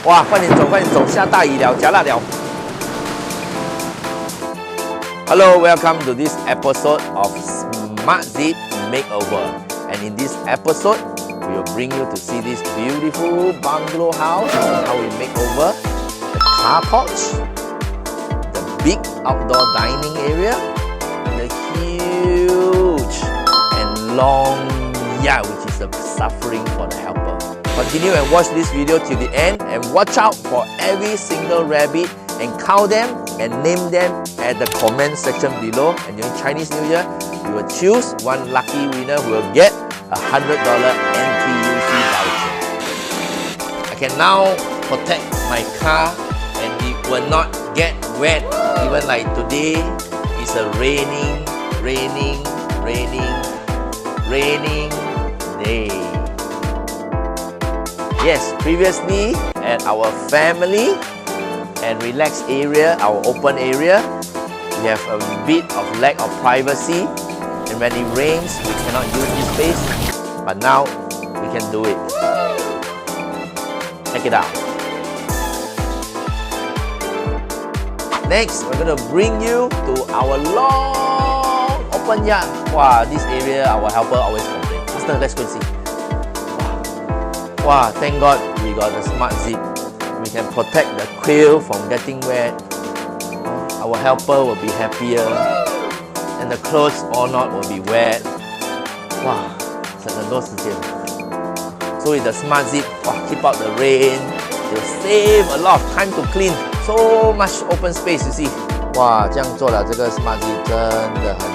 哇，快点走，快点走，下大雨了，加辣了。Hello, welcome to this episode of SMARTZIP Makeover. And in this episode, we will bring you to see this beautiful bungalow house and how we make over the car porch, the big outdoor dining area, and the huge and long yard, which is a suffering for the helper. Continue and watch this video till the end and watch out for every single rabbit and count them and name them at the comment section below. And during Chinese New Year, we will choose one lucky winner who will get a $100 NTUC voucher. I can now protect my car and it will not get wet. Even like today, it's a raining day. Yes, previously at our family and relaxed area, our open area, we have a bit of lack of privacy, and when it rains, we cannot use this space, but now we can do it. Check it out. Next, we're going to bring you to our long open yard. Wow, this area, our helper always complain. Faster, let's go and see. Wow, thank God we got the SMARTZIP. We can protect the quail from getting wet. Our helper will be happier. And the clothes or not will be wet. Wow, 省很多时间。So with the SMARTZIP, wow, keep out the rain. It will save a lot of time to clean. So much open space, you see. 哇，这样做了这个SMARTZIP真的很